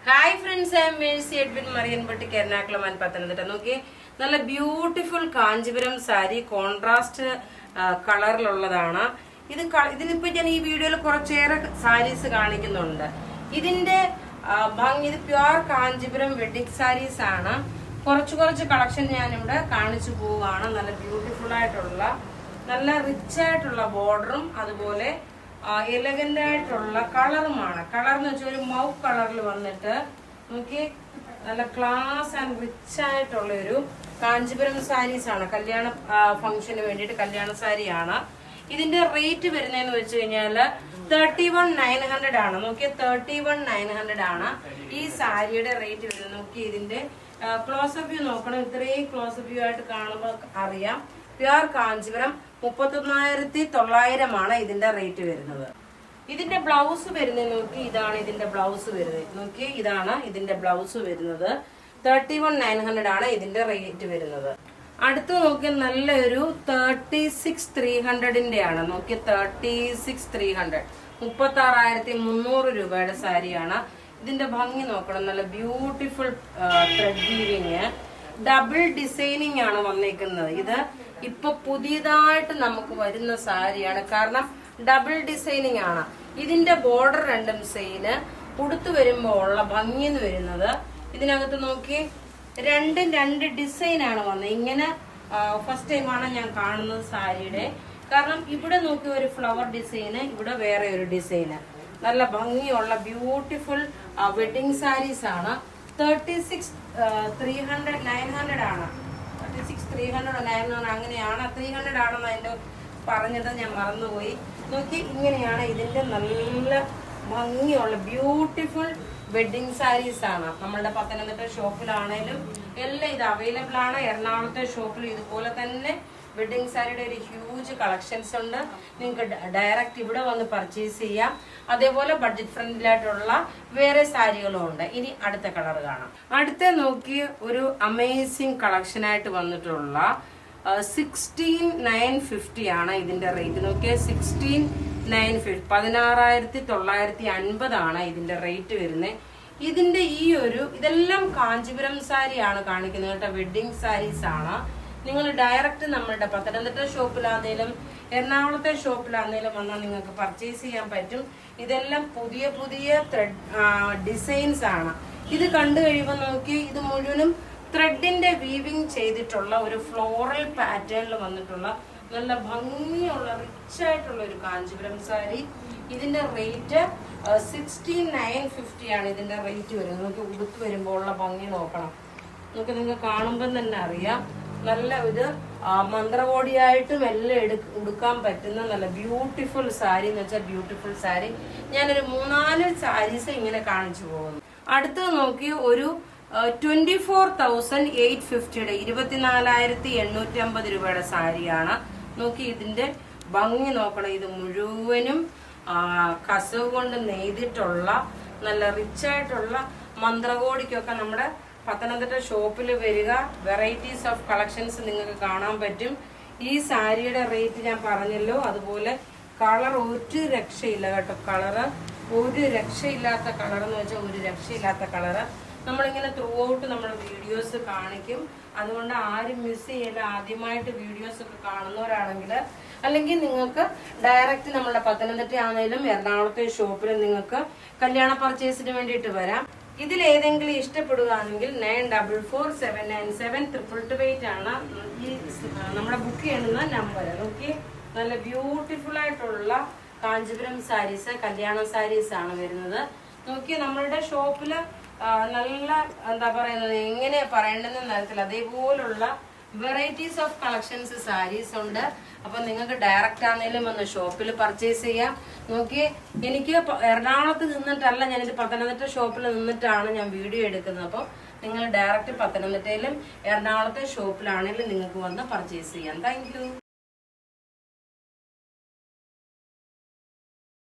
Hi friends, I am Mercy Edwin Mariyanpatti Ernakulam and Pathanamthitta. നോക്കി, നല്ല beautiful Kanchipuram sari contrast കളറിലുള്ളതാണ്. ഇതിനിപ്പോ ഞാൻ ഈ വീഡിയോയിൽ കുറച്ചേറെ സാരീസ് കാണിക്കുന്നുണ്ട്. ഇതിന്റെ ഭംഗി, ഇത് പ്യുവർ കാഞ്ചീപുരം വെഡിങ് സാരീസ് ആണ്. കുറച്ച് കളക്ഷൻ ഞാനിവിടെ കാണിച്ചു പോവുകയാണ്. നല്ല ബ്യൂട്ടിഫുൾ ആയിട്ടുള്ള, നല്ല റിച്ച് ആയിട്ടുള്ള ബോർഡറും അതുപോലെ എലഗന്റ് ആയിട്ടുള്ള കളറുമാണ്. കളർ എന്ന് വെച്ചാൽ ഒരു മൗ കളറിൽ വന്നിട്ട് നോക്കി, നല്ല ക്ലാസ് ആൻഡ് റിച്ച് ആയിട്ടുള്ള ഒരു കാഞ്ചീപുരം സാരീസ് ആണ്. കല്യാണ ഫംഗ്ഷന് വേണ്ടിയിട്ട് കല്യാണ സാരിയാണ്. ഇതിന്റെ റേറ്റ് വരുന്നതെന്ന് വെച്ച് കഴിഞ്ഞാൽ 31,900 ആണ്. നോക്കിയ 31,900 ആണ് ഈ സാരിയുടെ റേറ്റ് വരുന്നത്. നോക്കി, ഇതിന്റെ ക്ലോസപ്പ് വ്യൂ നോക്കണം. ഇത്രയും ക്ലോസപ്പ് വ്യൂ ആയിട്ട് കാണുമ്പോൾ അറിയാം. പ്യുവർ കാഞ്ചീപുരം 31,900 ആണ് ഇതിന്റെ റേറ്റ് വരുന്നത്. ഇതിന്റെ ബ്ലൗസ് വരുന്നത് നോക്കി, ഇതാണ് ഇതിന്റെ ബ്ലൗസ് വരുന്നത്. നോക്കി, ഇതാണ് ഇതിന്റെ ബ്ലൗസ് വരുന്നത്. 31,900 ആണ് ഇതിന്റെ റേറ്റ് വരുന്നത്. അടുത്ത് നോക്കി, നല്ലൊരു 36,300 ആണ്. നോക്കി, 36,300 36,300 രൂപയുടെ സാരിയാണ്. ഇതിന്റെ ഭംഗി നോക്കണം. നല്ല beautiful thread weaving, double designing ആണ് വന്നേക്കുന്നത്. ഇത് ഇപ്പൊ പുതിയതായിട്ട് നമുക്ക് വരുന്ന സാരിയാണ്. കാരണം ഡബിൾ ഡിസൈനിങ് ആണ്. ഇതിന്റെ ബോർഡർ രണ്ടും സെയിന്. ഉടുത്തു വരുമ്പോ ഉള്ള ഭംഗി എന്ന് വരുന്നത്, ഇതിനകത്ത് നോക്കി രണ്ട് ഡിസൈൻ ആണ് വന്നത്. ഇങ്ങനെ ഫസ്റ്റ് ടൈമാണ് ഞാൻ കാണുന്നത് സാരിയുടെ. കാരണം ഇവിടെ നോക്കി ഒരു ഫ്ലവർ ഡിസൈന്, ഇവിടെ വേറെ ഒരു ഡിസൈന്. നല്ല ഭംഗിയുള്ള ബ്യൂട്ടിഫുൾ വെഡിങ് സാരീസ് ആണ്. 36,900 ആണ്. 36,300 900 അങ്ങനെയാണ്. 300 ആണെന്ന് അതിന്റെ പറഞ്ഞത് ഞാൻ മറന്നുപോയി. നോക്കി, ഇങ്ങനെയാണ് ഇതിന്റെ നല്ല ഭംഗിയുള്ള ബ്യൂട്ടിഫുൾ വെഡിങ് സാരീസ് ആണ്. നമ്മളുടെ പത്തനംതിട്ട ഷോപ്പിലാണേലും എല്ലാം ഇത് അവൈലബിൾ ആണ്. എറണാകുളത്തെ ഷോപ്പിൽ ഇതുപോലെ തന്നെ വെഡിങ് സാരിയുടെ ഒരു ഹ്യൂജ് കളക്ഷൻസ് ഉണ്ട്. നിങ്ങൾക്ക് ഡയറക്റ്റ് ഇവിടെ വന്ന് പർച്ചേസ് ചെയ്യാം. അതേപോലെ ബഡ്ജറ്റ് ഫ്രണ്ട്ലിയായിട്ടുള്ള വേറെ സാരികളും ഉണ്ട്. ഇനി അടുത്ത കളർ കാണാം. അടുത്ത നോക്കി, ഒരു അമേസിങ് കളക്ഷനായിട്ട് വന്നിട്ടുള്ള 16,950 ആണ് ഇതിന്റെ റേറ്റ്. നോക്കിയ 16,950 16,950 ആണ് ഇതിന്റെ റേറ്റ് വരുന്നത്. ഇതിന്റെ ഇതെല്ലാം കാഞ്ചീപുരം സാരിയാണ് കാണിക്കുന്നത് കേട്ടോ. വെഡിങ് സാരീസ് ആണ്. നിങ്ങൾ ഡയറക്റ്റ് നമ്മളുടെ പത്തനംതിട്ട ഷോപ്പിലാണെങ്കിലും എറണാകുളത്തെ ഷോപ്പിലാണെങ്കിലും വന്നാൽ നിങ്ങൾക്ക് പർച്ചേസ് ചെയ്യാൻ പറ്റും. ഇതെല്ലാം പുതിയ ത്രെഡ് ഡിസൈൻസ് ആണ്. ഇത് കണ്ടു കഴിയുമ്പോൾ നോക്കി, ഇത് മുഴുവനും ത്രെഡിന്റെ വീവിങ് ചെയ്തിട്ടുള്ള ഒരു ഫ്ലോറൽ പാറ്റേണിൽ വന്നിട്ടുള്ള നല്ല ഭംഗിയുള്ള റിച്ച് ആയിട്ടുള്ള ഒരു കാഞ്ചീപുരം സാരി. ഇതിന്റെ റേറ്റ് 16,950 ആണ് ഇതിന്റെ റേറ്റ് വരുന്നത്. നമുക്ക് ഉടുത്ത് വരുമ്പോൾ ഉള്ള ഭംഗി നോക്കണം. നിങ്ങൾക്ക് കാണുമ്പോൾ തന്നെ അറിയാം. നല്ല ഒരു മന്ത്രകോടിയായിട്ടും എല്ലാം ഉടുക്കാൻ പറ്റുന്ന നല്ല ബ്യൂട്ടിഫുൾ സാരി എന്ന് വെച്ചാൽ ബ്യൂട്ടിഫുൾ സാരി. ഞാനൊരു 3-4 സാരീസ് ഇങ്ങനെ കാണിച്ചു പോകുന്നു. അടുത്തത് നോക്കി, ഒരു 24,850 24,850 രൂപയുടെ സാരിയാണ്. നോക്കി, ഇതിന്റെ ഭംഗി നോക്കണം. ഇത് മുഴുവനും കസവ് കൊണ്ട് നെയ്തിട്ടുള്ള നല്ല റിച്ച് ആയിട്ടുള്ള മന്ത്രകോടിക്കൊക്കെ നമ്മുടെ പത്തനംതിട്ട ഷോപ്പിൽ വരിക. വെറൈറ്റീസ് ഓഫ് കളക്ഷൻസ് നിങ്ങൾക്ക് കാണാൻ പറ്റും. ഈ സാരിയുടെ റേറ്റ് ഞാൻ പറഞ്ഞല്ലോ. അതുപോലെ കളർ ഒരു രക്ഷയില്ല കേട്ടോ. കളറ് ഒരു രക്ഷയില്ലാത്ത കളർ എന്ന് വെച്ചാൽ ഒരു രക്ഷയില്ലാത്ത കളറ്. നമ്മളിങ്ങനെ ത്രൂ ഔട്ട് നമ്മൾ വീഡിയോസ് കാണിക്കും. അതുകൊണ്ട് ആരും മിസ് ചെയ്യില്ല. ആദ്യമായിട്ട് വീഡിയോസ് ഒക്കെ കാണുന്നവരാണെങ്കിൽ, അല്ലെങ്കിൽ നിങ്ങൾക്ക് ഡയറക്റ്റ് നമ്മുടെ പത്തനംതിട്ട ആണെങ്കിലും എറണാകുളത്തെ ഷോപ്പിൽ നിങ്ങൾക്ക് കല്യാണ പർച്ചേസിന് വേണ്ടിയിട്ട് വരാം. ഇതിലേതെങ്കിലും ഇഷ്ടപ്പെടുകയാണെങ്കിൽ 9447972228 ആണ് ഈ നമ്മുടെ ബുക്ക് ചെയ്യുന്ന നമ്പർ. നോക്കി, നല്ല ബ്യൂട്ടിഫുൾ ആയിട്ടുള്ള കാഞ്ചീപുരം സാരീസ്, കല്യാണ സാരീസ് ആണ് വരുന്നത്. നോക്കി, നമ്മളുടെ ഷോപ്പില് നല്ല എന്താ പറയുന്നത്, എങ്ങനെ പറയേണ്ടെന്ന തരത്തിൽ അതേപോലുള്ള വെറൈറ്റീസ് ഓഫ് കളക്ഷൻസ് സാരീസ് ഉണ്ട്. അപ്പൊ നിങ്ങൾക്ക് ഡയറക്റ്റ് ആണെങ്കിലും വന്ന് ഷോപ്പിൽ പർച്ചേസ് ചെയ്യാം. നോക്കി, എനിക്ക് എറണാകുളത്ത് നിന്നിട്ടല്ല, ഞാനിത് പത്തനംതിട്ട ഷോപ്പിൽ നിന്നിട്ടാണ് ഞാൻ വീഡിയോ എടുക്കുന്നത്. അപ്പം നിങ്ങൾ ഡയറക്റ്റ് പത്തനംതിട്ടയിലും എറണാകുളത്തെ ഷോപ്പിലാണെങ്കിലും നിങ്ങൾക്ക് വന്ന് പർച്ചേസ് ചെയ്യാം. Thank you.